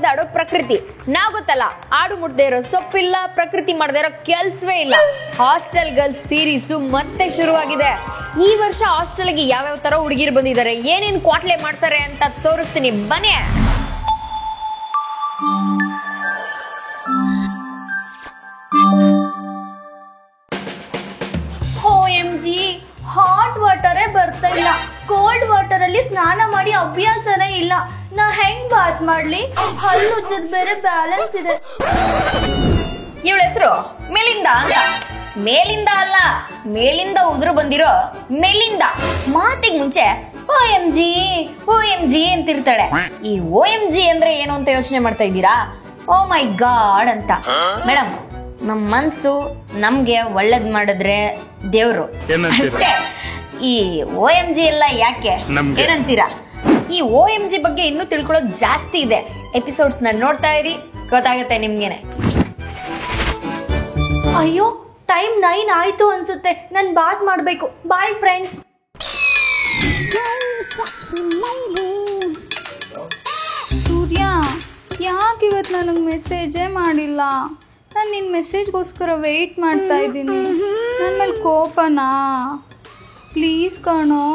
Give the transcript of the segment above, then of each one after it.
ಒದ್ದಾಡೋ ಪ್ರಕೃತಿ. ನಾವ್ ಗೊತ್ತಲ್ಲ, ಆಡು ಮುಟ್ದೇ ಇರೋ ಸೊಪ್ಪಿಲ್ಲ, ಪ್ರಕೃತಿ ಮಾಡದೇ ಇರೋ ಕೆಲ್ಸವೇ ಇಲ್ಲ. ಹಾಸ್ಟೆಲ್ ಗರ್ಲ್ಸ್ ಸೀರೀಸ್ ಮತ್ತೆ ಶುರುವಾಗಿದೆ. ಈ ವರ್ಷ ಹಾಸ್ಟೆಲ್ಗೆ ಯಾವ್ಯಾವ ತರ ಹುಡುಗಿರು ಬಂದಿದ್ದಾರೆ, ಏನೇನ್ ಕ್ವಾಟ್ಲೆ ಮಾಡ್ತಾರೆ ಅಂತ ತೋರಿಸ್ತೀನಿ, ಬನ್ನಿ. OMG, ಹಾಟ್ ವಾಟರೇ ಬರ್ತಾ ಇಲ್ಲ. ಕೋಲ್ಡ್ ವಾಟರ್ ಅಲ್ಲಿ ಸ್ನಾನ ಮಾಡಿ ಅಭ್ಯಾಸನೇ ಇಲ್ಲ. ನಾ ಹೆಂಗ್ ಬಾತ್ ಮಾಡ್ಲಿ? ಹಲ್ಲು ಉಜ್ಜದ್ ಬೇರೆ ಬ್ಯಾಲೆನ್ಸ್ ಇದೆ. ಇವಳ ಹೆಸರು ಮೇಲಿಂದ ಅಂತ. ಮೇಲಿಂದ ಅಲ್ಲ, ಮೇಲಿಂದ ಉದುರು ಬಂದಿರೋ ಮೇಲಿಂದ. ಮಾತಿಗೆ ಮುಂಚೆ OMG ಅಂತಿರ್ತಾಳೆ. ಈ OMG ಅಂದ್ರೆ ಏನು ಅಂತ ಯೋಚನೆ ಮಾಡ್ತಾ ಇದ್ದೀರಾ? ಓ ಮೈ ಗಾಡ್ ಅಂತ. ಮೇಡಮ್, ನಮ್ ಮನ್ಸು ನಮ್ಗೆ ಒಳ್ಳೇದ್ ಮಾಡಿದ್ರೆ ದೇವ್ರು ಅಷ್ಟೇ. ಈ OMG ಎಲ್ಲ ಯಾಕೆ ಏನಂತೀರಾ? ಈ OMG ಬಗ್ಗೆ ಇನ್ನೂ ತಿಳ್ಕೊಳ್ಳೋದು ಜಾಸ್ತಿ ಇದೆ. ಎಪಿಸೋಡ್ಸ್ ನ ನೋಡ್ತಾ ಇರಿ, ಗೊತ್ತಾಗುತ್ತೆ ನಿಮ್ಗೆನೆ. ಅಯ್ಯೋ, ಟೈಮ್ 9 ಆಯ್ತು ಅನ್ಸುತ್ತೆ. ನನ್ ಬಾತ್ ಮಾಡ್ಬೇಕು. Bye friends. ಸೂರ್ಯ, ಯಾಕೆ ಇವತ್ತು ನನಗೆ ಮೆಸೇಜೇ ಮಾಡಿಲ್ಲ? ನಾನು ನಿನ್ನ ಮೆಸೇಜ್ಗೋಸ್ಕರ ವೆಯ್ಟ್ ಮಾಡ್ತಾ ಇದ್ದೀನಿ. ನನ್ನ ಮೇಲೆ ಕೋಪನಾ? ಪ್ಲೀಸ್ ಕಣೋ,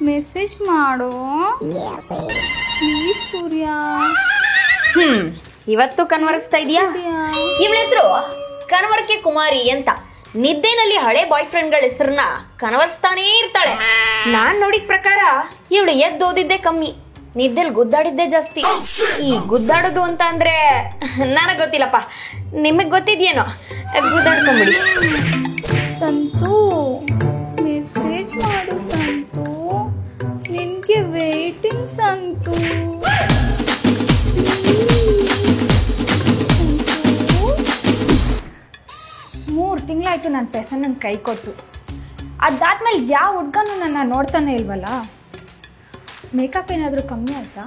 ಮೆಸೇಜ್ ಮಾಡು ಪ್ಲೀಸ್ ಸೂರ್ಯ. ಇವತ್ತು ಕನ್ವರ್ಸ್ತಾ ಇದೀಯಾ? ಇವಳ ಹೆಸರು ಕನ್ವರ್ಕೆ ಕುಮಾರಿ ಅಂತ. ನಿದ್ದೆನಲ್ಲಿ ಹಳೆ ಬಾಯ್ ಫ್ರೆಂಡ್ಗಳ ಹೆಸರನ್ನ ಕನ್ವರ್ಸ್ತಾನೇ ಇರ್ತಾಳೆ. ನಾನ್ ನೋಡಿದ ಪ್ರಕಾರ ಇವಳು ಎದ್ದು ಓದಿದ್ದೆ ಕಮ್ಮಿ, ನಿದ್ದೆಲ್ ಗುದ್ದಾಡಿದ್ದೆ ಜಾಸ್ತಿ. ಈ ಗುದ್ದಾಡೋದು ಅಂತ ಅಂದ್ರೆ ನನಗ್ ಗೊತ್ತಿಲ್ಲಪ್ಪ, ನಿಮಗ್ ಗೊತ್ತಿದ್ಯೇನೋ? ಗುದ್ದಾಡ್ಕೊಂಬಿಡಿ. ಸಂತು, ಮೆಸೇಜ್ ಮಾಡು ಸಂತು, ನಿನ್ಗೆ ವೇಟಿಂಗ್ ಸಂತು. 3 ತಿಂಗಳಾಯ್ತು ನನ್ನ ಪೆಸನ್ ನನ್ನ ಕೈ ಕೊಟ್ಟು. ಅದಾದ್ಮೇಲೆ ಯಾವ ಹುಡ್ಗನೂ ನನ್ನ ನೋಡ್ತಾನೆ ಇಲ್ವಲ್ಲ. ಮೇಕಪ್ ಏನಾದರೂ ಕಮ್ಮಿ ಆಯ್ತಾ?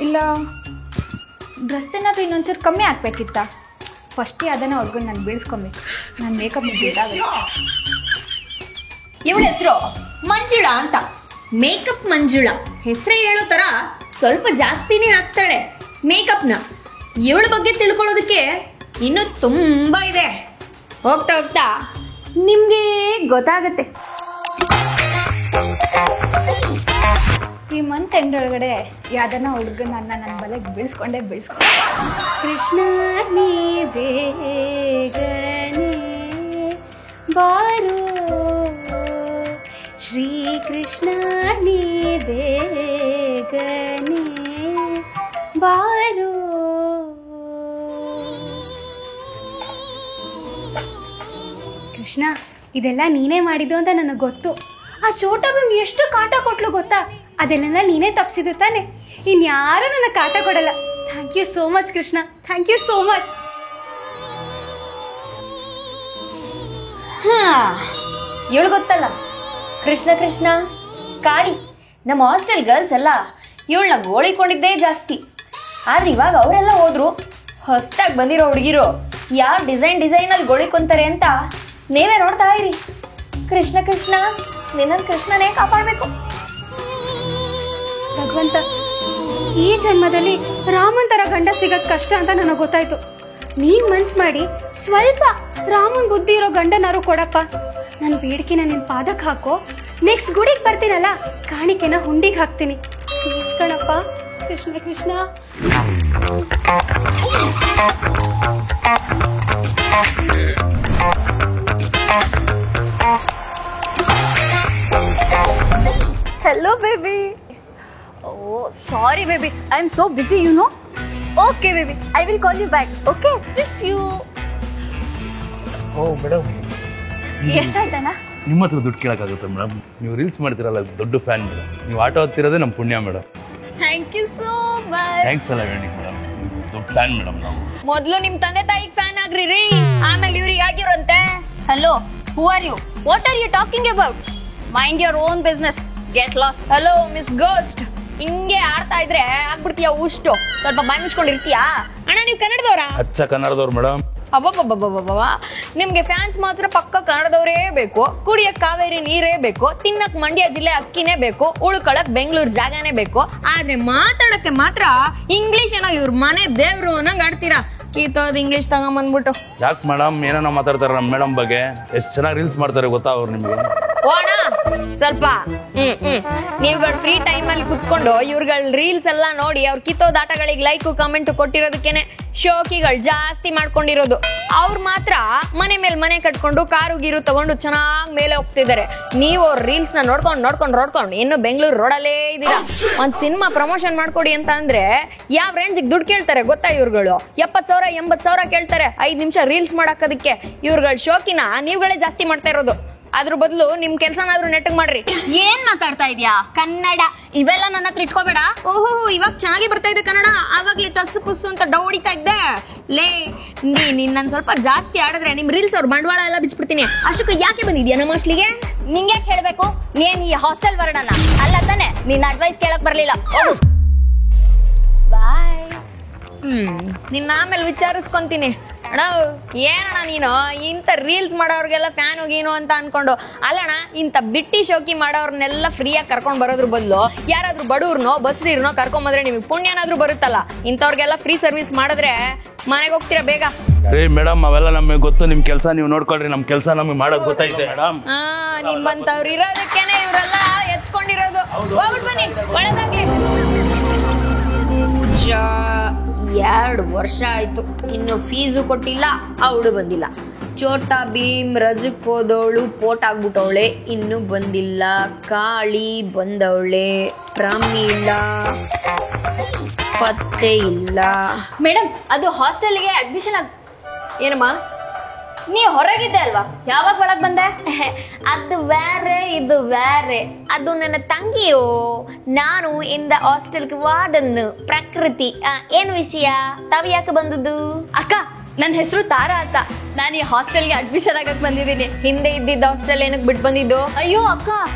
ಇಲ್ಲ ಡ್ರೆಸ್ ಏನಾದರೂ ಇನ್ನೊಂಚೂರು ಕಮ್ಮಿ ಹಾಕ್ಬೇಕಿತ್ತಾ? ಫಸ್ಟೇ ಅದನ್ನು ಹುಡ್ಗನ ನಾನು ಬೀಳ್ಸ್ಕೊಬೇಕು. ನಾನು ಮೇಕಪ್ ಮುಗಿದಾಗಲ್ಲ. ಇವಳ ಹೆಸರು ಮಂಜುಳಾ ಅಂತ. ಮೇಕಪ್ ಮಂಜುಳಾ ಹೆಸರೇ ಹೇಳೋ ತರ ಸ್ವಲ್ಪ ಜಾಸ್ತಿನೇ ಹಾಕ್ತಾಳೆ ಮೇಕಪ್ನ. ಇವಳ ಬಗ್ಗೆ ತಿಳ್ಕೊಳ್ಳೋದಕ್ಕೆ ಇನ್ನೂ ತುಂಬಾ ಇದೆ. ಹೋಗ್ತಾ ಹೋಗ್ತಾ ನಿಮ್ಗೆ ಗೊತ್ತಾಗತ್ತೆ. ಈ ಮಂತ್ ಎಂಡ್ ಒಳಗಡೆ ಯಾವ್ದನ್ನ ಹುಡುಗನ ನನ್ನ ಬಲೆಗೆ ಬೀಳ್ಸ್ಕೊಂಡೆ ಕೃಷ್ಣ ನೀ ಬೇಗನೆ ಬಾರು, ಶ್ರೀ ಕೃಷ್ಣ ನೀ ಬೇಗನೆ ಬಾರು. ಕೃಷ್ಣ, ಇದೆಲ್ಲ ನೀನೇ ಮಾಡಿದ್ದು ಅಂತ ನನಗೆ ಗೊತ್ತು. ಆ ಚೋಟ ಭೀಮ್ ಎಷ್ಟು ಕಾಟ ಕೊಟ್ಲು ಗೊತ್ತಾ? ಅದೆಲ್ಲ ನೀನೇ ತಪ್ಪಿಸಿದ್ದು ತಾನೆ. ಇನ್ಯಾರು ನನ್ನ ಕಾಟ ಕೊಡಲ್ಲ. Thank you so much Krishna, thank you so much. ಇವಳು ಗೊತ್ತಲ್ಲ, ಕೃಷ್ಣ ಕೃಷ್ಣ ಕಾಳಿ. ನಮ್ಮ ಹಾಸ್ಟೆಲ್ ಗರ್ಲ್ಸ್ ಎಲ್ಲ ಇವಳನ್ನ ಗೋಳಿಕೊಂಡಿದ್ದೇ ಜಾಸ್ತಿ. ಆದ್ರೆ ಇವಾಗ ಅವರೆಲ್ಲ ಹೋದ್ರು, ಹೊಸದಾಗಿ ಬಂದಿರೋ ಹುಡುಗಿರು ಯಾವ ಡಿಸೈನಲ್ಲಿ ಗೋಳಿಕೊಂತಾರೆ ಅಂತ ನೀವೇ ನೋಡ್ತಾ ಇರಿ. ಕೃಷ್ಣ ಕೃಷ್ಣ, ನಿನ್ನ ಕೃಷ್ಣನೇ ಕಾಪಾಡಬೇಕು. ಭಗವಂತ, ಈ ಜನ್ಮದಲ್ಲಿ ರಾಮನ್ ತರ ಗಂಡ ಸಿಗದ್ ಕಷ್ಟ ಅಂತ ನನಗೆ ಗೊತ್ತಾಯ್ತು. ನೀನ್ ಮನ್ಸ್ ಮಾಡಿ ಸ್ವಲ್ಪ ರಾಮನ್ ಬುದ್ಧಿ ಇರೋ ಗಂಡನಾರು ಕೊಡಪ್ಪ. ನನ್ನ ಬೇಡಿಕೆನ ನಿನ್ ಪಾದಕ್ಕೆ ಹಾಕೋ. ನೆಕ್ಸ್ಟ್ ಗುಡಿಗೆ ಬರ್ತೀನಲ್ಲ, ಕಾಣಿಕೆನ ಹುಂಡಿಗೆ ಹಾಕ್ತೀನಿ. ಪ್ಲೀಸ್ ಕಣಪ್ಪ. Krishna Krishna. Hello baby. Oh, sorry baby, I'm so busy, you know. Okay baby, I will call you back. Okay, miss you. ಓ ಮೇಡಮ್, ಎಷ್ಟಾಯ್ತಣ್ಣ? ನಿಮ್ಮ ಹತ್ರ ದುಡ್ಡು ಕೇಳಕ್ಕಾಗುತ್ತೆ ಮೇಡಮ್? ನೀವು ರೀಲ್ಸ್ ಮಾಡ್ತೀರಲ್ಲ, ದೊಡ್ಡ ಫ್ಯಾನ್ ಮೇಡಮ್. ನೀವು ಆಟೋ ಹತ್ತಿರೋದೇ ನಮ್ಮ ಪುಣ್ಯ madam. Thank you so much. Thanks ಅಲ್ಲ ಹೇಳಿ ಮೇಡಮ್, ದೊಡ್ಡ ಫ್ಯಾನ್ ಮೇಡಮ್ ನಾವು. ಮೊದ್ಲು ನಿಮ್ ತಂದೆ ತಾಯಿಗೆ ಫ್ಯಾನ್ ಆಗ್ರಿ ರೀ, ಆಮೇಲೆ ಇವ್ರಿಗೆ ಆಗಿರಂತೆ. Hello, who are you? What are you talking about? Mind your own business. Get lost. Hello miss ghost, ಹಿಂಗೆ ಆಡ್ತಾ ಇದ್ರೆ ಆಗ್ಬಿಡ್ತೀಯ ಉಷ್ಟು. ಸ್ವಲ್ಪ ಬಾಯಿ ಮುಚ್ಕೊಂಡಿರ್ತೀಯಾ? ಅಣ್ಣ ನೀವು ಕನ್ನಡದವ್ರಾ? ಅಚ್ಚ ಕನ್ನಡದವ್ರು ಮೇಡಮ್. ಅಬ್ಬಬ್ಬಬ್ಬಬ್ಬಬ್ಬ ನಿಮ್ಗೆ ಫ್ಯಾನ್ಸ್ ಮಾತ್ರ ಪಕ್ಕ ಕನ್ನಡದವರೇ ಬೇಕು, ಕುಡಿಯಕ್ ಕಾವೇರಿ ನೀರೇ ಬೇಕು, ತಿನ್ನಕ್ ಮಂಡ್ಯ ಜಿಲ್ಲೆ ಅಕ್ಕಿನೇ ಬೇಕು, ಉಳ್ಕೊಳಕ್ ಬೆಂಗಳೂರು ಜಾಗನೇ ಬೇಕು. ಆದ್ರೆ ಮಾತಾಡಕ್ಕೆ ಮಾತ್ರ ಇಂಗ್ಲಿಷ್ ಏನೋ ಇವ್ರ ಮನೆ ದೇವ್ರು ಅನ್ನಂಗ್ ಆಡ್ತೀರಾ. ಕೀತೋದ್ ಇಂಗ್ಲಿಷ್ ತಗೊಂಬಂದ್ಬಿಟ್ಟು. ಯಾಕೆ ಮೇಡಮ್ ಏನೇನೋ ಮಾತಾಡ್ತಾರೆ ನಮ್ಮ ಮೇಡಮ್ ಬಗ್ಗೆ? ಎಷ್ಟು ಚೆನ್ನಾಗಿ ರೀಲ್ಸ್ ಮಾಡ್ತಾರೆ ಗೊತ್ತಾ ಅವ್ರು ನಿಮ್ಗೆ? ಓಣ ಸ್ವಲ್ಪ ನೀವುಗಳು ಫ್ರೀ ಟೈಮ್ ಅಲ್ಲಿ ಕುತ್ಕೊಂಡು ಇವ್ರಗಳ ರೀಲ್ಸ್ ಎಲ್ಲ ನೋಡಿ ಅವ್ರ ಕಿತ್ತೋದ್ ಆಟಗಳಿಗೆ ಲೈಕ್ ಕಮೆಂಟ್ ಕೊಟ್ಟಿರೋದಕ್ಕೇನೆ ಶೋಕಿಗಳು ಜಾಸ್ತಿ ಮಾಡ್ಕೊಂಡಿರೋದು. ಅವ್ರು ಮಾತ್ರ ಮನೆ ಮೇಲೆ ಮನೆ ಕಟ್ಕೊಂಡು ಕಾರು ಗೀರು ತಗೊಂಡು ಚೆನ್ನಾಗ್ ಮೇಲೆ ಹೋಗ್ತಿದ್ದಾರೆ. ನೀವು ಅವ್ರ ರೀಲ್ಸ್ ನ ನೋಡ್ಕೊಂಡು ಇನ್ನು ಬೆಂಗಳೂರು ರೋಡಲ್ಲೇ ಇದೀರಾ. ಒಂದ್ ಸಿನಿಮಾ ಪ್ರಮೋಷನ್ ಮಾಡ್ಕೊಡಿ ಅಂತ ಅಂದ್ರೆ ಯಾವ ರೇಂಜ್ ದುಡ್ಡು ಕೇಳ್ತಾರೆ ಗೊತ್ತಾ ಇವ್ರುಗಳು? 70,000 80,000 ಕೇಳ್ತಾರೆ 5 ನಿಮಿಷ ರೀಲ್ಸ್ ಮಾಡಾಕೋದಕ್ಕೆ. ಇವ್ರುಗಳ ಶೋಕಿನ ನೀವುಗಳೇ ಜಾಸ್ತಿ ಮಾಡ್ತಾ ಇರೋದು. ಅದ್ರ ಬದಲು ನಿಮ್ ಕೆಲ್ಸನಾದ್ರೂ ನೆಟ್ಟಗ್ ಮಾಡ್ರಿ. ಏನ್ ಮಾತಾಡ್ತಾ ಇದ್ಯಾ? ಕನ್ನಡ ಇವೆಲ್ಲ ನನ್ನ ಹತ್ರ ಇಟ್ಕೋಬೇಡ. ಓಹೋ ಇವಾಗ ಚೆನ್ನಾಗಿ ಬರ್ತಾ ಇದೆ ಕನ್ನಡ. ಆವಾಗ್ಲೇ ಟಸ್ಸು ಪುಸ್ಸು ಅಂತ ಡೌ ಹೊಡಿತಾ ಇದ್ದೆ. ಲೇ ನೀನ್ ನನ್ ಸ್ವಲ್ಪ ಜಾಸ್ತಿ ಆಡಿದ್ರೆ ನಿಮ್ ರೀಲ್ಸ್ ಅವ್ರ ಬಂಡವಾಳ ಎಲ್ಲ ಬಿಚ್ಬಿಡ್ತೀನಿ. ಅಷ್ಟಕ್ಕೆ ಯಾಕೆ ಬಂದಿದ್ಯಾ ನಮ್ಮ ಹಾಸ್ಟೆಲ್ಗೆ? ನಿಂಗೆ ಯಾಕೆ ಹೇಳ್ಬೇಕು? ನೀನ್ ಈ ಹಾಸ್ಟೆಲ್ ವರ್ಣನ ಅಲ್ಲ ತಾನೆ? ನಿನ್ನ ಅಡ್ವೈಸ್ ಕೇಳಕ್ ಬರ್ಲಿಲ್ಲ. ಬಾಯ್. ನಿನ್ನ ಆಮೇಲೆ ವಿಚಾರಿಸ್ಕೊಂತೀನಿ. ಅಣ್ಣ ಏನಣ್ಣ ನೀನು ಇಂಥ ರೀಲ್ಸ್ ಮಾಡೋರ್ಗೆಲ್ಲ ಫ್ಯಾನು ಗೀನು ಅಂತ ಅನ್ಕೊಂಡು, ಅಲ್ಲಣ್ಣ ಇಂಥ ಬಿಟ್ಟಿ ಶೋಕಿ ಮಾಡೋರ್ನೆಲ್ಲ ಫ್ರೀಯಾಗಿ ಕರ್ಕೊಂಡ್ ಬರೋದ್ರ ಬದಲು ಯಾರಾದ್ರೂ ಬಡವ್ರನೋ ಬಸ್ರಿರ್ನೋ ಕರ್ಕೊಂಬಂದ್ರೆ ನಿಮಗೆ ಪುಣ್ಯನಾದ್ರೂ ಬರುತ್ತಲ್ಲ. ಇಂಥವ್ರಿಗೆಲ್ಲ ಫ್ರೀ ಸರ್ವಿಸ್ ಮಾಡಿದ್ರೆ ಮನೆಗೆ ಹೋಗ್ತೀರಾ ಬೇಗ. ರೀ ಮೇಡಮ್ ಅವೆಲ್ಲ ನಮಗೆ ಗೊತ್ತು, ನಿಮ್ ಕೆಲಸ ನೀವು ನೋಡ್ಕೊಳ್ರಿ, ನಮ್ ಕೆಲಸ ನಮಗೆ ಮಾಡೋದು ಗೊತ್ತೈತೆ ಮೇಡಮ್. ನಿಮ್ಮಂತವ್ರು ಇರೋದಕ್ಕೇನೆ ಇವರೆಲ್ಲ ಹೆಚ್ಕೊಂಡಿರೋದು. ಹೋಗ್ಬಿಟ್ಟು ಬನ್ನಿ ಒಳಗಾಗಿ. 2 ವರ್ಷ ಆಯ್ತು, ಇನ್ನು ಫೀಸು ಕೊಟ್ಟಿಲ್ಲ, ಅವಳು ಬಂದಿಲ್ಲ. ಚೋಟಾ ಭೀಮ್ ರಜಕ್ ಹೋದವಳು ಪೋಟ್ ಆಗ್ಬಿಟ್ಟವಳೆ, ಇನ್ನು ಬಂದಿಲ್ಲ. ಕಾಳಿ ಬಂದವಳೆ, ರಾಮಿ ಇಲ್ಲ, ಪತ್ತೆ ಇಲ್ಲ. ಮೇಡಮ್ ಅದು ಹಾಸ್ಟೆಲ್ಗೆ ಅಡ್ಮಿಷನ್ ಏನಮ್ಮ ನೀ ಹೊರಗಿದ್ದೆ ಅಲ್ವಾ? ಯಾವಾಗ ಒಳಗ್ ಬಂದೆ? ಅದು ಬೇರೆ ಇದು ಬೇರೆ. ಅದು ನನ್ನ ತಂಗಿಯೋ. ನಾನು ಇಂದ ಹಾಸ್ಟೆಲ್ಗೆ ವಾರ್ಡನ್ ಪ್ರಕೃತಿ. ಏನ್ ವಿಷಯ? ತಾವ್ ಯಾಕೆ ಬಂದದ್ದು? ಅಕ್ಕ ನನ್ನ ಹೆಸರು ತಾರಾ ಅಂತ. ನಾನು ಈ ಹಾಸ್ಟೆಲ್ಗೆ ಅಡ್ಮಿಷನ್ ಆಗಕ್ ಬಂದಿದ್ದೀನಿ. ಹಿಂದೆ ಇದ್ದಿದ್ದ ಹಾಸ್ಟೆಲ್ ಏನಕ್ಕೆ ಬಿಟ್ಟು ಬಂದಿದ್ದು? ಅಯ್ಯೋ ಅಕ್ಕ,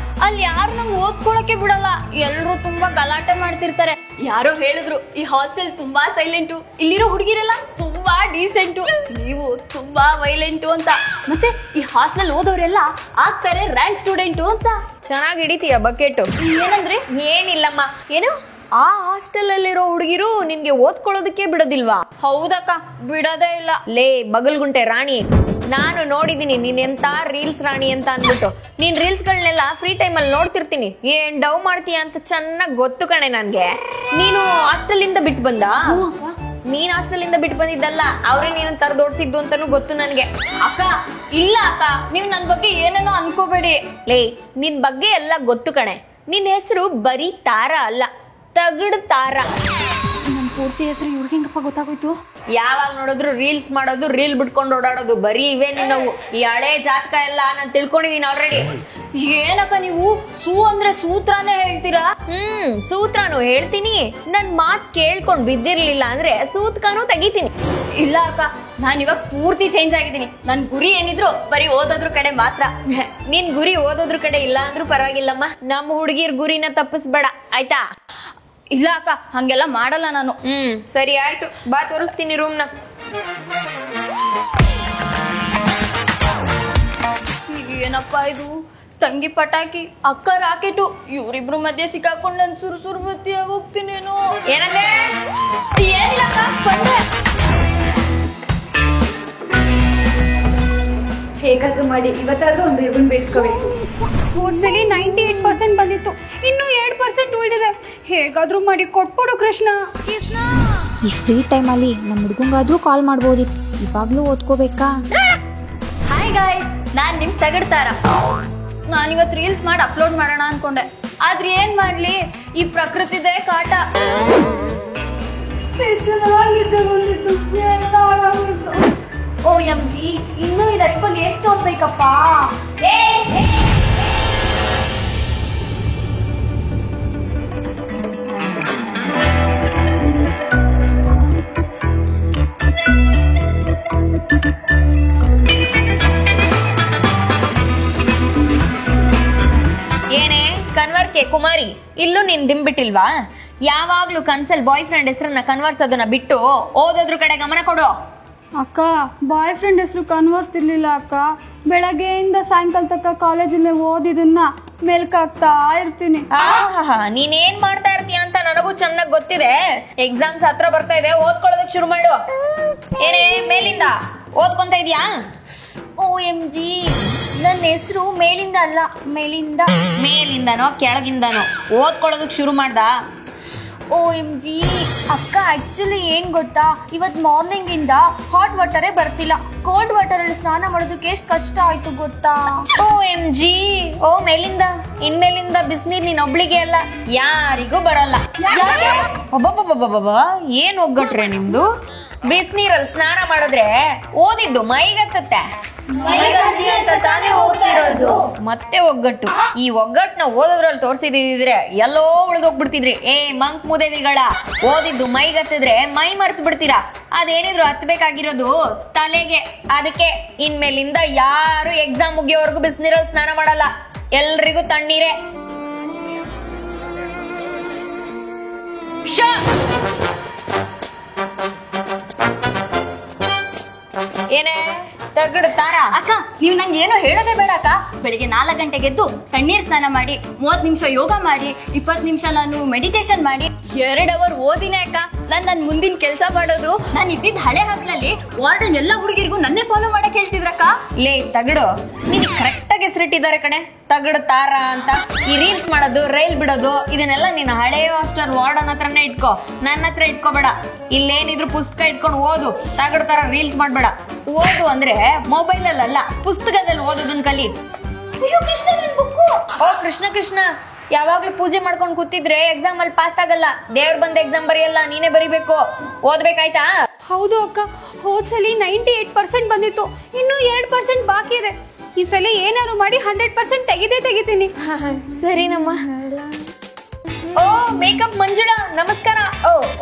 ಅಲ್ಲಿ ಯಾರು ನಂಗೆ ಓದ್ಕೊಳಕ್ಕೆ ಬಿಡಲ್ಲ. ಎಲ್ರು ತುಂಬಾ ಗಲಾಟೆ ಮಾಡ್ತಿರ್ತಾರೆ. ಯಾರೋ ಹೇಳಿದ್ರು ಈ ಹಾಸ್ಟೆಲ್ ತುಂಬಾ ಸೈಲೆಂಟು, ಇಲ್ಲಿರೋ ಹುಡುಗಿರೆಲ್ಲ ತುಂಬಾ ಡೀಸೆಂಟು, ನೀವು ತುಂಬಾ ವೈಲೆಂಟು ಅಂತ. ಮತ್ತೆ ಈ ಹಾಸ್ಟೆಲ್ ಓದೋರೆಲ್ಲ ಆಗ್ತಾರೆ ರ್ಯಾಂಕ್ ಸ್ಟೂಡೆಂಟು ಅಂತ. ಚೆನ್ನಾಗಿ ಹಿಡಿತೀಯ ಬಕೆಟ್. ಏನಂದ್ರೆ? ಏನಿಲ್ಲಮ್ಮ. ಏನು ಆ ಹಾಸ್ಟೆಲ್ ಅಲ್ಲಿರೋ ಹುಡುಗಿರು ನಿನ್ಗೆ ಓದ್ಕೊಳ್ಳೋದಕ್ಕೆ ಬಿಡೋದಿಲ್ವಾ? ಹೌದಕ್ಕ, ಬಿಡೋದೇ ಇಲ್ಲ. ಲೇ ಬಗಲ್ಗುಂಟೆ ರಾಣಿ, ನಾನು ನೋಡಿದೀನಿ ನೀನ್ ಎಂತ ರೀಲ್ಸ್ ರಾಣಿ ಅಂತ ಅಂದ್ಬಿಟ್ಟು. ನೀನ್ ರೀಲ್ಸ್ ಗಳನ್ನೆಲ್ಲ ಫ್ರೀ ಟೈಮ್ ಅಲ್ಲಿ ನೋಡ್ತಿರ್ತೀನಿ. ಏನ್ ಡವ್ ಮಾಡ್ತೀಯ ಅಂತ ಚೆನ್ನಾಗ್ ಗೊತ್ತು ಕಣೆ ನನ್ಗೆ. ನೀನು ಹಾಸ್ಟೆಲ್ ಇಂದ ಬಿಟ್ಟು ಬಂದ? ನೀನ್ ಹಾಸ್ಟೆಲ್ ಇಂದ ಬಿಟ್ಟು ಬಂದಿದ್ದಲ್ಲ, ಅವ್ರೇ ನೀನು ತರದೋಡ್ಸಿದ್ದು ಅಂತಾನು ಗೊತ್ತು ನನ್ಗೆ. ಅಕ್ಕ ಇಲ್ಲ ಅಕ್ಕ, ನೀವ್ ನನ್ ಬಗ್ಗೆ ಏನೇನೋ ಅನ್ಕೋಬೇಡಿ. ಲೇ ನಿನ್ ಬಗ್ಗೆ ಎಲ್ಲ ಗೊತ್ತು ಕಣೆ. ನಿನ್ ಹೆಸರು ಬರೀ ತಾರಾ ಅಲ್ಲ, ತಗಡ್ ತಾರಾ. ನನ್ ಪೂರ್ತಿ ಹೆಸರು ಇವ್ರಿಗೆ ಹೆಂಗಪ್ಪ ಗೊತ್ತಾಗೋಯ್ತು? ಯಾವಾಗ ನೋಡಿದ್ರು ರೀಲ್ಸ್ ಮಾಡೋದು, ರೀಲ್ ಬಿಟ್ಕೊಂಡು ಓಡಾಡೋದು, ಬರೀ ಇವೆ ನಿನ್ನವು. ಈ ಹಳೆ ಜಾತಕ ಎಲ್ಲ ನಾನು ತಿಳ್ಕೊಂಡಿದೀನಿ ಆಲ್ರೆಡಿ. ಏನಕ್ಕ ನೀವು ಸೂ ಅಂದ್ರೆ ಸೂತ್ರನೇ ಹೇಳ್ತೀರಾ? ಸೂತ್ರನು ಹೇಳ್ತೀನಿ. ನನ್ ಮಾತ್ ಕೇಳ್ಕೊಂಡ್ ಬಿದ್ದಿರ್ಲಿಲ್ಲ ಅಂದ್ರೆ ಸೂತ್ಕನೂ ತೆಗಿತೀನಿ. ಇಲ್ಲ ಅಕ್ಕ, ನಾನ್ ಇವಾಗ ಪೂರ್ತಿ ಚೇಂಜ್ ಆಗಿದ್ದೀನಿ. ನನ್ ಗುರಿ ಏನಿದ್ರು ಬರೀ ಓದೋದ್ರ ಕಡೆ ಮಾತ್ರ. ನಿನ್ ಗುರಿ ಓದೋದ್ರ ಕಡೆ ಇಲ್ಲ ಅಂದ್ರೂ ಪರವಾಗಿಲ್ಲಮ್ಮ. ನಮ್ಮ ಹುಡುಗಿರ್ ಗುರಿನ ತಪ್ಪಿಸ್ಬೇಡ ಆಯ್ತಾ? ಇಲ್ಲ ಅಕ್ಕ, ಹಂಗೆಲ್ಲ ಮಾಡಲ್ಲ ನಾನು. ಸರಿ ಆಯ್ತು, ಬಾ ತೋರಿಸ್ತೀನಿ ರೂಮ್ನ. ಏನಪ್ಪಾ ಇದು? ತಂಗಿ ಪಟಾಕಿ, ಅಕ್ಕ ರಾಕೆಟು, ಇವ್ರಿಬ್ರು ಮಧ್ಯೆ ಸಿಕ್ಕಾಕೊಂಡು ನನ್ ಸುರು ಬತ್ತಿಯಾಗಿ ಹೋಗ್ತೀನೇನು. ಏನಂದ್ರೆ? ಏನಿಲ್ಲ ಅಕ್ಕ, ಬಂದೆ. ಹೇಗಾದ್ರೂ ಮಾಡಿ ಇವತ್ತಾದ್ರೂ ಒಂದು ರಿಬನ್ ಬೇಯಿಸ್ಕೋಬೇಕು. ಹೋದ್ಸಲಿ 98% ಬಂದಿತ್ತು, ಇನ್ನೂ 2% ಉಳಿದಿದೆ. ಹೇಗಾದ್ರೂ ಮಾಡಿ ಕೊಟ್ಬಿಡು ಕೃಷ್ಣ. ಈ ಫ್ರೀ ಟೈಮಲ್ಲಿ ನಮ್ಮ ಹುಡುಗಂಗಾದ್ರೂ ಕಾಲ್ ಮಾಡ್ಬೋದಿತ್ತು. ಇವಾಗ್ಲೂ ಓದ್ಕೋಬೇಕಾ? ಹಾಯ್ ಗಾಯ್ಸ್, ನಾನ್ ನಿಮ್ ತಗಡ್ತಾರ. ನಾನಿವತ್ತು ರೀಲ್ಸ್ ಮಾಡಿ ಅಪ್ಲೋಡ್ ಮಾಡೋಣ ಅನ್ಕೊಂಡೆ, ಆದ್ರೆ ಏನ್ ಮಾಡ್ಲಿ, ಈ ಪ್ರಕೃತಿದೇ ಕಾಟ. OMG, ಇನ್ನೂ ಈ ಲೈಫಲ್ಲಿ ಎಷ್ಟು ಓದ್ಬೇಕಪ್ಪ. ಏನೇ ಕನ್ವರ್ಕೆ ಕುಮಾರಿ, ಇಲ್ಲೂ ನೀನ್ ದಿಂಬಿಟ್ಟಿಲ್ವಾ? ಯಾವಾಗ್ಲೂ ಕನ್ಸಲ್ ಬಾಯ್ ಫ್ರೆಂಡ್ ಹೆಸರನ್ನ ಕನ್ವರ್ಸೋದನ್ನ ಬಿಟ್ಟು ಓದೋದ್ರ ಕಡೆ ಗಮನ ಕೊಡು. ಅಕ್ಕ ಬಾಯ್ ಫ್ರೆಂಡ್ ಹೆಸರು ಕನ್ವರ್ಸ್ತಿರ್ಲಿಲ್ಲ ಅಕ್ಕ. ಬೆಳಗ್ಗೆಯಿಂದ ಸಾಯಂಕಾಲ ತನಕ ಕಾಲೇಜಲ್ಲೇ ಓದಿದನ್ನ ಮೆಲ್ಕಾಗ್ತಾ ಇರ್ತೀನಿ. ನೀನೇನ್ ಮಾಡ್ತಾ ಇರ್ತೀಯ ಅಂತ ನನಗೂ ಚೆನ್ನಾಗ್ ಗೊತ್ತಿದೆ. ಎಕ್ಸಾಮ್ಸ್ ಹತ್ರ ಬರ್ತಾ ಇದೆ, ಓದ್ಕೊಳ್ಳೋದಕ್ ಶುರು ಮಾಡು. ಏನೇ ಮೇಲಿಂದ ಓದ್ಕೊಂತ ಇದೀಯಾ? OMG, ನನ್ನ ಹೆಸರು ಮೇಲಿಂದ ಅಲ್ಲ, ಮೇಲಿಂದ. ಮೇಲಿಂದನೋ ಕೆಳಗಿಂದನೋ ಓದ್ಕೊಳ್ಳೋದಕ್ ಶುರು ಮಾಡ್ದ? OMG ಅಕ್ಕ, ಆಕ್ಚುಲಿ ಏನ್ ಗೊತ್ತಾ, ಇವತ್ತು ಮಾರ್ನಿಂಗ್ ಇಂದ ಹಾಟ್ ವಾಟರೇ ಬರ್ತಿಲ್ಲ. ಕೋಲ್ಡ್ ವಾಟರ್ ಅಲ್ಲಿ ಸ್ನಾನ ಮಾಡೋದಕ್ಕೆ ಎಷ್ಟು ಕಷ್ಟ ಆಯ್ತು ಗೊತ್ತಾ? OMG, ಓ ಮೇಲಿಂದ. ಇನ್ಮೇಲಿಂದ ಬಿಸಿನೀರ್ ನೀನ್ ಒಬ್ಳಿಗೆ ಅಲ್ಲ, ಯಾರಿಗೂ ಬರಲ್ಲ. ಒಬ್ಬೊಬ್ಬೊಬ್ಬೊಬ್ಬ, ಏನ್ ಒಗ್ಗಟ್ರೆ ನಿಮ್ದು? ಬಿಸಿನೀರಲ್ಲಿ ಸ್ನಾನ ಮಾಡಿದ್ರೆ ಓದಿದ್ದು ಮೈಗತ್ತತ್ತೆ. ಮತ್ತೆ ಒಗ್ಗಟ್ಟು. ಈ ಒಗ್ಗಟ್ಟನ್ನ ಓದೋದ್ರಲ್ಲಿ ತೋರ್ಸಿದ್ರೆ ಎಲ್ಲೋ ಉಳಿದೋಗ್ಬಿಡ್ತಿದ್ರಿ. ಮಂಕ್ ಮುದೇವಿಗಳ, ಓದಿದ್ದು ಮೈಗತ್ತಿದ್ರೆ ಮೈ ಮರ್ತು ಬಿಡ್ತೀರಾ. ಅದೇನಿದ್ರು ಹತ್ಬೇಕಾಗಿರೋದು ತಲೆಗೆ. ಅದಕ್ಕೆ ಇನ್ಮೇಲಿಂದ ಯಾರು ಎಕ್ಸಾಮ್ ಮುಗಿಯೋವರೆಗೂ ಬಿಸಿನೀರಲ್ಲಿ ಸ್ನಾನ ಮಾಡಲ್ಲ. ಎಲ್ರಿಗೂ ತಣ್ಣೀರೇ. ಏನೇ ತಗಡು ತಾರ? ಅಕ್ಕ, ನೀವು ನಂಗೆ ಏನು ಹೇಳೋದೇ ಬೇಡ ಅಕ್ಕ. ಬೆಳಿಗ್ಗೆ 4 ಗಂಟೆಗೆ ಎದ್ದು ತಣ್ಣೀರ್ ಸ್ನಾನ ಮಾಡಿ 30 ನಿಮಿಷ ಯೋಗ ಮಾಡಿ 20 ನಿಮಿಷ ನಾನು ಮೆಡಿಟೇಷನ್ ಮಾಡಿ 2 ಅವರ್ ಓದಿನೇ ಅಕ್ಕ. ನನ್ನ ಮುಂದಿನ ಕೆಲಸ ಮಾಡೋದು. ನಾನು ಇದ್ದಿದ್ದ ಹಳೆ ಹಾಸ್ಟೆಲಲ್ಲಿ ವಾರ್ಡನ್ ಎಲ್ಲ ಹುಡುಗಿರ್ಗೂ ನನ್ನೇ ಫಾಲೋ ಮಾಡಕ್ ಹೇಳ್ತಿದ್ರಕ್ಕ. ಲೇ ತಗಡು, ನೀನ್ ಕರೆಕ್ಟ್ ಆಗಿ ಹೆಸರಿಟ್ಟಿದ್ದಾರೆ ಕಣೆ, ತಗಡು ತಾರ ಅಂತ. ಈ ರೀಲ್ಸ್ ಮಾಡೋದು, ರೈಲ್ ಬಿಡೋದು, ಇದನ್ನೆಲ್ಲ ನೀನ್ ಹಳೆ ಹಾಸ್ಟೆಲ್ ವಾರ್ಡನ್ ಹತ್ರನೇ ಇಟ್ಕೋ, ನನ್ನ ಹತ್ರ ಇಟ್ಕೋಬೇಡ. ಇಲ್ಲೇನಿದ್ರು ಪುಸ್ತಕ ಇಟ್ಕೊಂಡು ಓದು, ತಗಡು ತರ ರೀಲ್ಸ್ ಮಾಡ್ಬೇಡ. ಓದು ಅಂದ್ರೆ ಮೊಬೈಲ್ ಅಲ್ಲ, ಪುಸ್ತಕದಲ್ಲಿ ಓದೋದನ್ ಕಲಿ. ಓ ಕೃಷ್ಣ ಕೃಷ್ಣ, ಯಾವಾಗ್ಲೂ ಪೂಜೆ ಮಾಡ್ಕೊಂಡು ಕೂತಿದ್ರೆ ಎಕ್ಸಾಮ್ ಅಲ್ಲಿ ಪಾಸ್ ಆಗಲ್ಲ. ದೇವ್ರ ಬಂದ ಎಕ್ಸಾಮ್ ಬರೆಯಲ್ಲ, ನೀನೇ ಬರಿಬೇಕು. ಓದ್ಬೇಕಾಯ್ತಾ? ಹೌದು ಅಕ್ಕ, ಹೋದ್ಸಲಿ 98% ಬಂದಿತ್ತು, ಇನ್ನು 2% ಬಾಕಿ ಇದೆ. ಈ ಸಲ ಏನಾದ್ರು ಮಾಡಿ 100% ತೆಗಿತೀನಿ. ಸರಿನಮ್ಮ. ಓ ಮೇಕಪ್ ಮಂಜುಳಾ, ನಮಸ್ಕಾರ.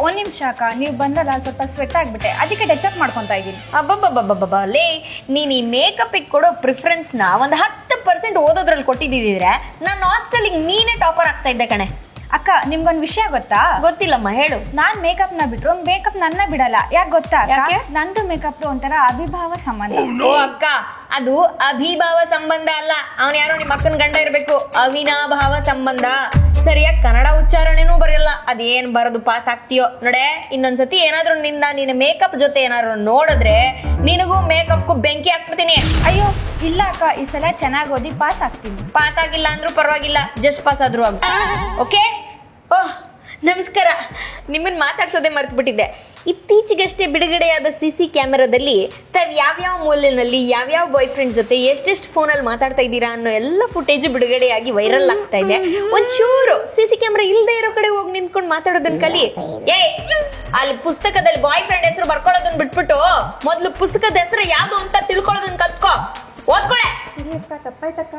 ಒಂದ್ ನಿಮಿಷ ಅಕ್ಕ, ನೀವು ಬಂದಲ್ಲ ಸ್ವಲ್ಪ ಸ್ವೆಟ್ ಆಗ್ಬಿಟ್ಟೆ, ಅದಕ್ಕೆ ಟಚ್ ಮಾಡ್ಕೊಂತ ಇದ್ದೀನಿ. ಅಬ್ಬಬ್ಬಬ್ಬಬ್ಬ, ಲೇ ನೀನ್ ಈ ಮೇಕಪ್ ಕೊಡೋ ಪ್ರಿಫರೆನ್ಸ್ ನ ಒಂದು 10% ಓದೋದ್ರಲ್ಲಿ ಕೊಟ್ಟಿದ್ದಿದ್ರೆ ನನ್ನ ಹಾಸ್ಟೆಲಿಗೆ ನೀನೇ ಟಾಪರ್ ಆಗ್ತಾ ಇದ್ದೆ ಕಣೆ. ಅಕ್ಕ, ನಿಮ್ಗೊಂದ್ ವಿಷಯ ಗೊತ್ತಾ? ಗೊತ್ತಿಲ್ಲಮ್ಮ, ಹೇಳು. ನಾನ್ ಮೇಕಪ್ ನ ಬಿಟ್ರು ಮೇಕಪ್ ನನ್ನ ಬಿಡಲ್ಲ. ಯಾಕೆ ಗೊತ್ತಾ? ಯಾಕೆ? ನಂದು ಮೇಕಪ್ ಒಂಥರ ಅವಿಭಾವ ಸಂಬಂಧ. ಓ ಅಕ್ಕ, ಅದು ಅಭಿಭಾವ ಸಂಬಂಧ ಅಲ್ಲ, ಅವನ್ ಯಾರೋ ನಿಮ್ಮ ಅಕ್ಕನ ಗಂಡ ಇರ್ಬೇಕು. ಅವಿನಾಭಾವ ಸಂಬಂಧ. ಸರಿಯಾಗಿ ಕನ್ನಡ ಉಚ್ಚಾರಣೆನೂ ಬರಲ್ಲ. ಅದೇನ್ ಬರೋದು ಪಾಸ್ ಆಗ್ತೀಯೋ ನೋಡೆ. ಇನ್ನೊಂದ್ಸತಿ ಏನಾದ್ರು ನಿನ್ನ ಮೇಕಪ್ ಜೊತೆ ಏನಾದ್ರು ನೋಡಿದ್ರೆ ನಿನಗೂ ಮೇಕಪ್ಗೂ ಬೆಂಕಿ ಹಾಕ್ಬಿಡ್ತೀನಿ. ಅಯ್ಯೋ ಇಲ್ಲ ಅಕ್ಕ, ಈ ಸಲ ಚೆನ್ನಾಗಿ ಓದಿ ಪಾಸ್ ಆಗ್ತೀನಿ. ಪಾಸ್ ಆಗಿಲ್ಲ ಅಂದ್ರೂ ಪರವಾಗಿಲ್ಲ, ಜಸ್ಟ್ ಪಾಸ್ ಆದ್ರೂ ಆಗ. ಓಕೆ. ಓಹ್ ನಮಸ್ಕಾರ. ನಿಮ್ಮನ್ನ ಮಾತಾಡ್ಸೋದೇ ಮರ್ತು ಬಿಟ್ಟಿದ್ದೆ. ಇತ್ತೀಚೆಗಷ್ಟೇ ಬಿಡುಗಡೆಯಾದ CC ಕ್ಯಾಮೆರಾದಲ್ಲಿ ತಾವ್ ಯಾವ್ಯಾವ ಮೂಲೆಯಲ್ಲಿ ಯಾವ್ಯಾವ ಬಾಯ್ ಫ್ರೆಂಡ್ ಜೊತೆ ಎಷ್ಟೆಷ್ಟು ಫೋನಲ್ಲಿ ಮಾತಾಡ್ತಾ ಇದ್ದೀರಾ ಅನ್ನೋ ಎಲ್ಲ ಫುಟೇಜ್ ಬಿಡುಗಡೆಯಾಗಿ ವೈರಲ್ ಆಗ್ತಾ ಇದೆ. ಒಂಚೂರು CC ಕ್ಯಾಮೆರಾ ಇಲ್ಲದೆ ಇರೋ ಕಡೆ ಹೋಗಿ ನಿಂತ್ಕೊಂಡು ಮಾತಾಡೋದನ್ನ ಕಲಿ. ಅಲ್ಲಿ ಪುಸ್ತಕದಲ್ಲಿ ಬಾಯ್ ಫ್ರೆಂಡ್ ಹೆಸರು ಬರ್ಕೊಳ್ಳೋದನ್ನ ಬಿಟ್ಬಿಟ್ಟು ಮೊದ್ಲು ಪುಸ್ತಕದ ಹೆಸರು ಯಾವ್ದು ಅಂತ ತಿಳ್ಕೊಳ್ಳೋದನ್ನ ಕಲ್ತ್ಕೋ. ಓದ್ಕೊಳೆ. ತಪ್ಪಾಯ್ತಕ್ಕ.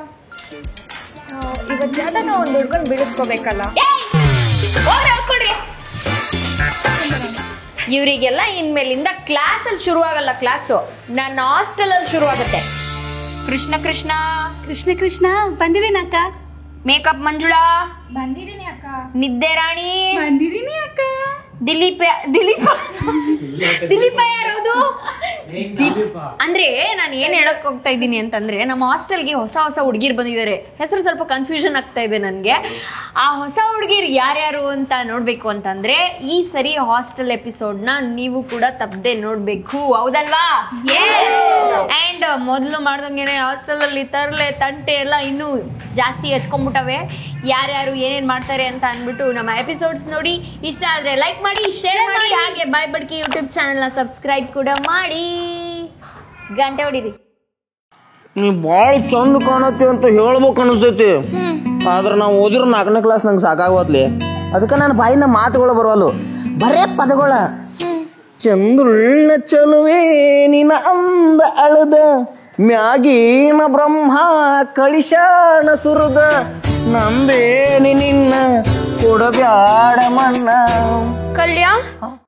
ಇವತ್ತು ಯಾವ್ದಾನ ಒಂದು ಹುಡ್ಗನ್ ಬಿಡಿಸ್ಕೋಬೇಕಲ್ಲ. ಇವರಿಗೆಲ್ಲ ಇನ್ಮೇಲಿಂದ ಕ್ಲಾಸ್ ಅಲ್ಲಿ ಶುರು ಆಗಲ್ಲ, ಕ್ಲಾಸು ನನ್ನ ಹಾಸ್ಟೆಲ್ ಅಲ್ಲಿ ಶುರು ಆಗುತ್ತೆ. ಕೃಷ್ಣ ಕೃಷ್ಣ ಕೃಷ್ಣ ಕೃಷ್ಣ, ಬಂದಿದ್ದೀನಿ ಅಕ್ಕ. ಮೇಕಪ್ ಮಂಜುಳಾ, ಬಂದಿದ್ದೀನಿ ಅಕ್ಕ. ನಿದ್ದೆ ರಾಣಿ, ಬಂದಿದ್ದೀನಿ ಅಕ್ಕ. ದಿಲೀಪ ಯಾರದು? ಅಂದ್ರೆ ನಾನು ಏನ್ ಹೇಳಕ್ ಹೋಗ್ತಾ ಇದ್ದೀನಿ ಅಂತಂದ್ರೆ, ನಮ್ಮ ಹಾಸ್ಟೆಲ್ಗೆ ಹೊಸ ಹುಡುಗಿರ್ ಬಂದಿದ್ದಾರೆ. ಹೆಸರು ಸ್ವಲ್ಪ ಕನ್ಫ್ಯೂಷನ್ ಆಗ್ತಾ ಇದೆ ನನ್ಗೆ. ಆ ಹೊಸ ಹುಡುಗಿರ್ ಯಾರ್ಯಾರು ಅಂತ ನೋಡ್ಬೇಕು ಅಂತಂದ್ರೆ ಈ ಸರಿ ಹಾಸ್ಟೆಲ್ ಎಪಿಸೋಡ್ ನ ನೀವು ಕೂಡ ತಪ್ಪದೆ ನೋಡ್ಬೇಕು, ಹೌದಲ್ವಾ? ಅಂಡ್ ಮೊದಲು ಮಾಡ್ದಂಗೆನೆ ಹಾಸ್ಟೆಲ್ ಅಲ್ಲಿ ತರ್ಲೆ ತಂಟೆ ಎಲ್ಲ ಇನ್ನೂ ಜಾಸ್ತಿ ಹಚ್ಕೊಂಡ್ಬಿಟ್ಟವೆ. ಯಾರ್ಯಾರು ಏನೇನ್ ಮಾಡ್ತಾರೆ ಅಂತ ಅಂದ್ಬಿಟ್ಟು ನಮ್ಮ ಎಪಿಸೋಡ್ಸ್ ನೋಡಿ. ಇಷ್ಟ ಆದ್ರೆ ಲೈಕ್ ಮಾಡಿ, ಶೇರ್ ಮಾಡಿ, ಹಾಗೆ ಬಾಯ್ ಬಡ್ಕಿ ಯೂಟ್ಯೂಬ್ ಚಾನೆಲ್ ನ ಸಬ್ಸ್ಕ್ರೈಬ್ ಕೂಡ ಮಾಡಿ, ಗಂಟೆ ಹೊಡಿರಿ. ನೀ ಭಾಳ ಚಂದ ಕಾಣತ್ತಿ ಅಂತ ಹೇಳ್ಬೇಕು ಅನಿಸ್ತೈತಿ. ಆದ್ರೆ ನಾವು ಓದಿರೋ 4ನೇ ಕ್ಲಾಸ್ ನಂಗೆ ಸಾಕಾಗತ್ಲಿ. ಅದಕ್ಕೆ ನನ್ನ ಬಾಯಿನ ಮಾತುಗಳು ಬರವಲ್ಲು, ಬರೇ ಪದಗಳ. ಚಂದ್ರುಳ್ಳ ಚಲುವೆ ನಿನ ಅಂದ ಅಳದ, ಮ್ಯಾಗೀನ ಬ್ರಹ್ಮ ಕಳಿಶಾನ ಸುರದ, ನಂಬೇನಿ ನಿನ್ನ ಕೊಡಬ್ಯಾಡ ಮನ್ನ. ಕಲ್ಯಾಣ್